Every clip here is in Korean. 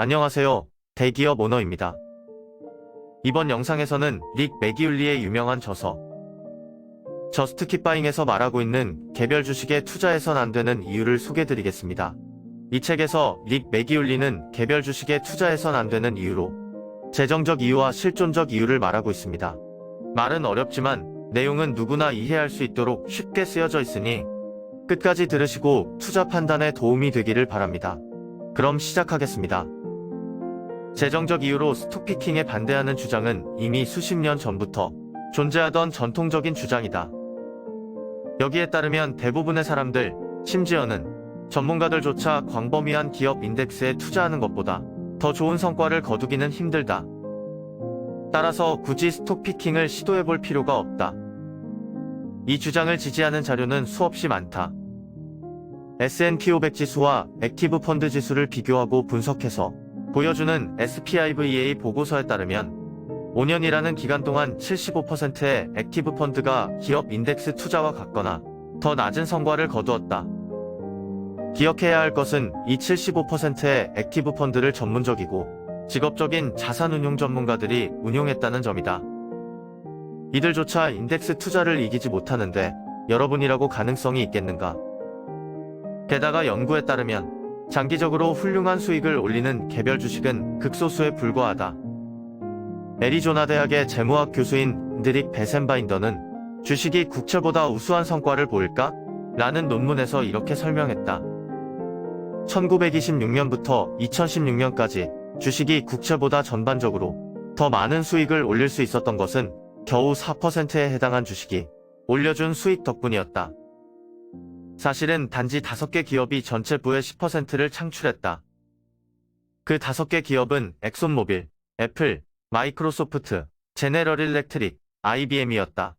안녕하세요. 대기업 오너입니다. 이번 영상에서는 릭 매기울리의 유명한 저서 저스트 킵 바잉에서 말하고 있는 개별 주식에 투자해선 안 되는 이유를 소개드리겠습니다. 이 책에서 릭 매기울리는 개별 주식에 투자해선 안 되는 이유로 재정적 이유와 실존적 이유를 말하고 있습니다. 말은 어렵지만 내용은 누구나 이해할 수 있도록 쉽게 쓰여져 있으니 끝까지 들으시고 투자 판단에 도움이 되기를 바랍니다. 그럼 시작하겠습니다. 재정적 이유로 스톡피킹에 반대하는 주장은 이미 수십 년 전부터 존재하던 전통적인 주장이다. 여기에 따르면 대부분의 사람들, 심지어는 전문가들조차 광범위한 기업 인덱스에 투자하는 것보다 더 좋은 성과를 거두기는 힘들다. 따라서 굳이 스톡피킹을 시도해볼 필요가 없다. 이 주장을 지지하는 자료는 수없이 많다. S&P 500 지수와 액티브 펀드 지수를 비교하고 분석해서 보여주는 SPIVA 보고서에 따르면 5년이라는 기간 동안 75%의 액티브 펀드가 기업 인덱스 투자와 같거나 더 낮은 성과를 거두었다. 기억해야 할 것은 이 75%의 액티브 펀드를 전문적이고 직업적인 자산운용 전문가들이 운용했다는 점이다. 이들조차 인덱스 투자를 이기지 못하는데 여러분이라고 가능성이 있겠는가? 게다가 연구에 따르면 장기적으로 훌륭한 수익을 올리는 개별 주식은 극소수에 불과하다. 애리조나 대학의 재무학 교수인 드릭 베센바인더는 주식이 국채보다 우수한 성과를 보일까? 라는 논문에서 이렇게 설명했다. 1926년부터 2016년까지 주식이 국채보다 전반적으로 더 많은 수익을 올릴 수 있었던 것은 겨우 4%에 해당한 주식이 올려준 수익 덕분이었다. 사실은 단지 5개 기업이 전체 부의 10%를 창출했다. 그 5개 기업은 엑손모빌, 애플, 마이크로소프트, 제네럴 일렉트릭, IBM이었다.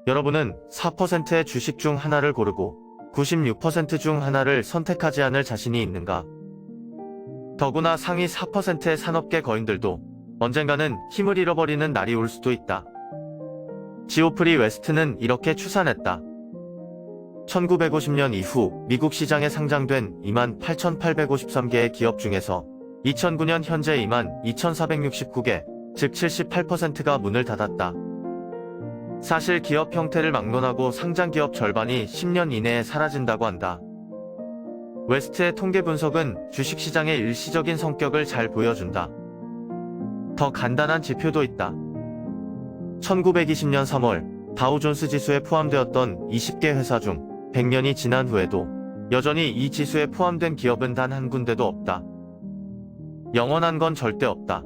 여러분은 4%의 주식 중 하나를 고르고 96% 중 하나를 선택하지 않을 자신이 있는가? 더구나 상위 4%의 산업계 거인들도 언젠가는 힘을 잃어버리는 날이 올 수도 있다. 지오프리 웨스트는 이렇게 추산했다. 1950년 이후 미국 시장에 상장된 28,853개의 기업 중에서 2009년 현재 22,469개, 즉 78%가 문을 닫았다. 사실 기업 형태를 막론하고 상장 기업 절반이 10년 이내에 사라진다고 한다. 웨스트의 통계 분석은 주식시장의 일시적인 성격을 잘 보여준다. 더 간단한 지표도 있다. 1920년 3월 다우존스 지수에 포함되었던 20개 회사 중 100년이 지난 후에도 여전히 이 지수에 포함된 기업은 단 한 군데도 없다. 영원한 건 절대 없다.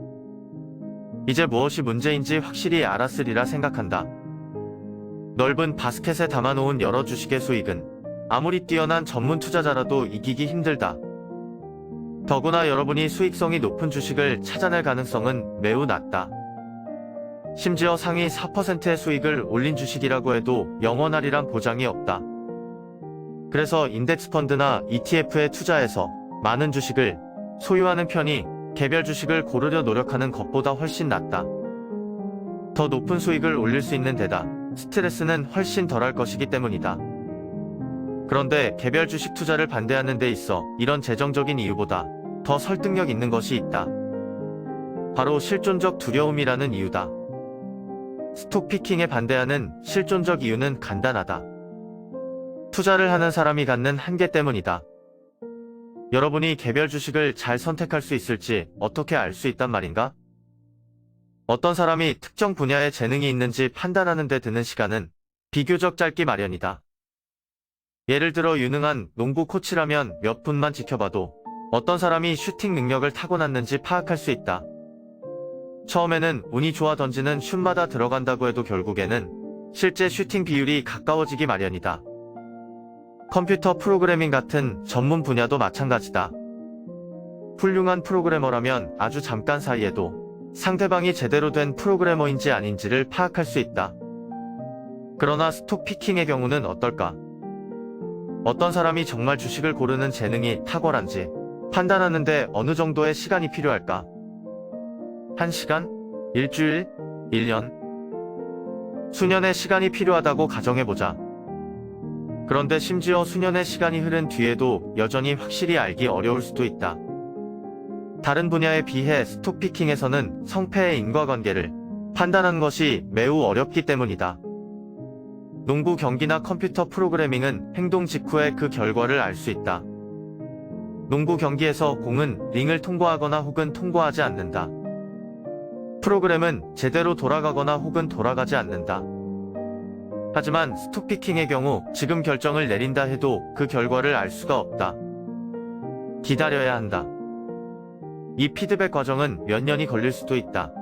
이제 무엇이 문제인지 확실히 알았으리라 생각한다. 넓은 바스켓에 담아놓은 여러 주식의 수익은 아무리 뛰어난 전문 투자자라도 이기기 힘들다. 더구나 여러분이 수익성이 높은 주식을 찾아낼 가능성은 매우 낮다. 심지어 상위 4%의 수익을 올린 주식이라고 해도 영원하리란 보장이 없다. 그래서 인덱스 펀드나 ETF에 투자해서 많은 주식을 소유하는 편이 개별 주식을 고르려 노력하는 것보다 훨씬 낫다. 더 높은 수익을 올릴 수 있는 데다 스트레스는 훨씬 덜할 것이기 때문이다. 그런데 개별 주식 투자를 반대하는 데 있어 이런 재정적인 이유보다 더 설득력 있는 것이 있다. 바로 실존적 두려움이라는 이유다. 스톡피킹에 반대하는 실존적 이유는 간단하다. 투자를 하는 사람이 갖는 한계 때문이다. 여러분이 개별 주식을 잘 선택할 수 있을지 어떻게 알 수 있단 말인가? 어떤 사람이 특정 분야에 재능이 있는지 판단하는 데 드는 시간은 비교적 짧기 마련이다. 예를 들어 유능한 농구 코치라면 몇 분만 지켜봐도 어떤 사람이 슈팅 능력을 타고났는지 파악할 수 있다. 처음에는 운이 좋아 던지는 슛마다 들어간다고 해도 결국에는 실제 슈팅 비율이 가까워지기 마련이다. 컴퓨터 프로그래밍 같은 전문 분야도 마찬가지다. 훌륭한 프로그래머라면 아주 잠깐 사이에도 상대방이 제대로 된 프로그래머인지 아닌지를 파악할 수 있다. 그러나 스톡피킹의 경우는 어떨까? 어떤 사람이 정말 주식을 고르는 재능이 탁월한지 판단하는데 어느 정도의 시간이 필요할까? 1시간? 일주일? 1년? 수년의 시간이 필요하다고 가정해보자. 그런데 심지어 수년의 시간이 흐른 뒤에도 여전히 확실히 알기 어려울 수도 있다. 다른 분야에 비해 스톡피킹에서는 성패의 인과관계를 판단하는 것이 매우 어렵기 때문이다. 농구 경기나 컴퓨터 프로그래밍은 행동 직후에 그 결과를 알 수 있다. 농구 경기에서 공은 링을 통과하거나 혹은 통과하지 않는다. 프로그램은 제대로 돌아가거나 혹은 돌아가지 않는다. 하지만 스톡피킹의 경우 지금 결정을 내린다 해도 그 결과를 알 수가 없다. 기다려야 한다. 이 피드백 과정은 몇 년이 걸릴 수도 있다.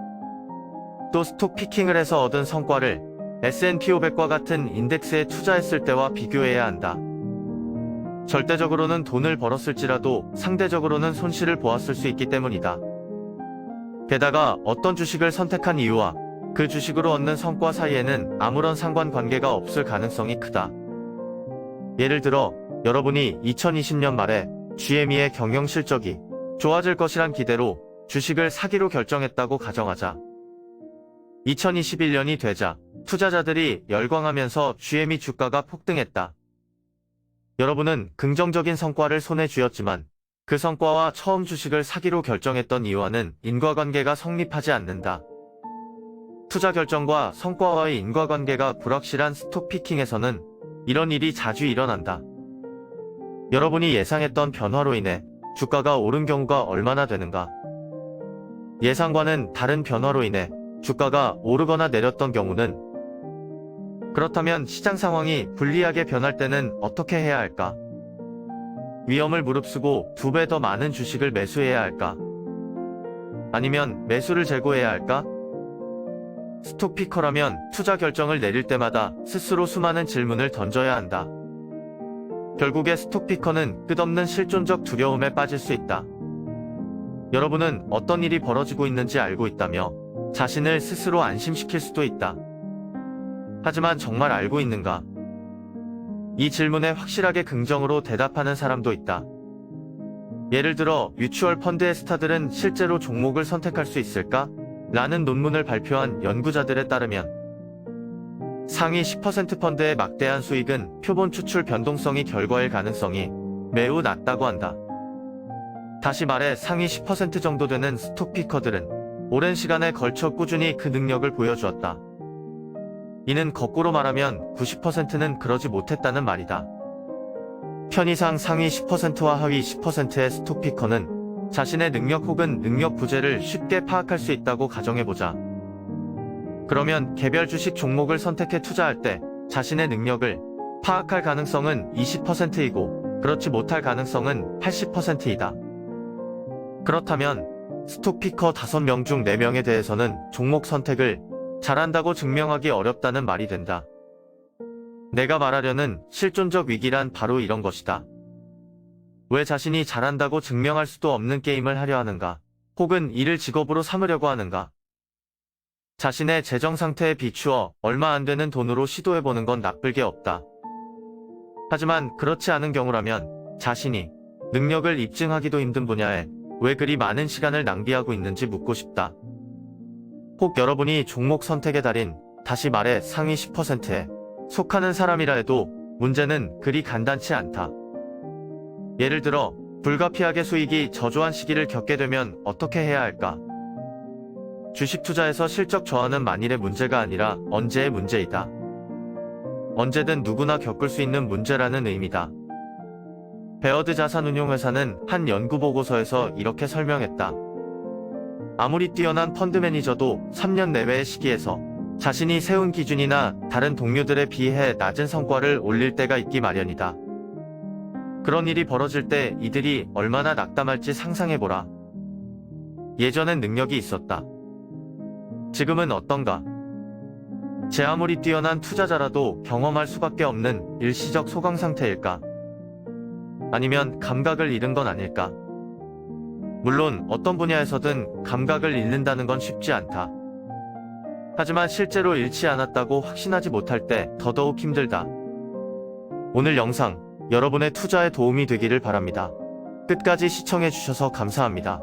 또 스톡피킹을 해서 얻은 성과를 S&P 500과 같은 인덱스에 투자했을 때와 비교해야 한다. 절대적으로는 돈을 벌었을지라도 상대적으로는 손실을 보았을 수 있기 때문이다. 게다가 어떤 주식을 선택한 이유와 그 주식으로 얻는 성과 사이에는 아무런 상관관계가 없을 가능성이 크다. 예를 들어 여러분이 2020년 말에 GME의 경영 실적이 좋아질 것이란 기대로 주식을 사기로 결정했다고 가정하자. 2021년이 되자 투자자들이 열광하면서 GME 주가가 폭등했다. 여러분은 긍정적인 성과를 손에 쥐었지만 그 성과와 처음 주식을 사기로 결정했던 이유와는 인과관계가 성립하지 않는다. 투자 결정과 성과와의 인과관계가 불확실한 스톡피킹에서는 이런 일이 자주 일어난다. 여러분이 예상했던 변화로 인해 주가가 오른 경우가 얼마나 되는가? 예상과는 다른 변화로 인해 주가가 오르거나 내렸던 경우는? 그렇다면 시장 상황이 불리하게 변할 때는 어떻게 해야 할까? 위험을 무릅쓰고 2배 더 많은 주식을 매수해야 할까? 아니면 매수를 재고해야 할까? 스톡피커라면 투자 결정을 내릴 때마다 스스로 수많은 질문을 던져야 한다. 결국에 스톡피커는 끝없는 실존적 두려움에 빠질 수 있다. 여러분은 어떤 일이 벌어지고 있는지 알고 있다며 자신을 스스로 안심시킬 수도 있다. 하지만 정말 알고 있는가? 이 질문에 확실하게 긍정으로 대답하는 사람도 있다. 예를 들어 뮤추얼 펀드의 스타들은 실제로 종목을 선택할 수 있을까? 라는 논문을 발표한 연구자들에 따르면 상위 10% 펀드의 막대한 수익은 표본 추출 변동성이 결과일 가능성이 매우 낮다고 한다. 다시 말해 상위 10% 정도 되는 스톡피커들은 오랜 시간에 걸쳐 꾸준히 그 능력을 보여주었다. 이는 거꾸로 말하면 90%는 그러지 못했다는 말이다. 편의상 상위 10%와 하위 10%의 스톡피커는 자신의 능력 혹은 능력 부재를 쉽게 파악할 수 있다고 가정해보자. 그러면 개별 주식 종목을 선택해 투자할 때 자신의 능력을 파악할 가능성은 20%이고 그렇지 못할 가능성은 80%이다. 그렇다면 스톡피커 5명 중 4명에 대해서는 종목 선택을 잘한다고 증명하기 어렵다는 말이 된다. 내가 말하려는 실존적 위기란 바로 이런 것이다. 왜 자신이 잘한다고 증명할 수도 없는 게임을 하려 하는가? 혹은 이를 직업으로 삼으려고 하는가? 자신의 재정 상태에 비추어 얼마 안 되는 돈으로 시도해보는 건 나쁠 게 없다. 하지만 그렇지 않은 경우라면 자신이 능력을 입증하기도 힘든 분야에 왜 그리 많은 시간을 낭비하고 있는지 묻고 싶다. 혹 여러분이 종목 선택의 달인, 다시 말해 상위 10%에 속하는 사람이라 해도 문제는 그리 간단치 않다. 예를 들어 불가피하게 수익이 저조한 시기를 겪게 되면 어떻게 해야 할까? 주식 투자에서 실적 저하는 만일의 문제가 아니라 언제의 문제이다. 언제든 누구나 겪을 수 있는 문제라는 의미다. 베어드 자산운용회사는 한 연구보고서에서 이렇게 설명했다. 아무리 뛰어난 펀드 매니저도 3년 내외의 시기에서 자신이 세운 기준이나 다른 동료들에 비해 낮은 성과를 올릴 때가 있기 마련이다. 그런 일이 벌어질 때 이들이 얼마나 낙담할지 상상해보라. 예전엔 능력이 있었다. 지금은 어떤가? 제 아무리 뛰어난 투자자라도 경험할 수밖에 없는 일시적 소강 상태일까? 아니면 감각을 잃은 건 아닐까? 물론 어떤 분야에서든 감각을 잃는다는 건 쉽지 않다. 하지만 실제로 잃지 않았다고 확신하지 못할 때 더더욱 힘들다. 오늘 영상 여러분의 투자에 도움이 되기를 바랍니다. 끝까지 시청해주셔서 감사합니다.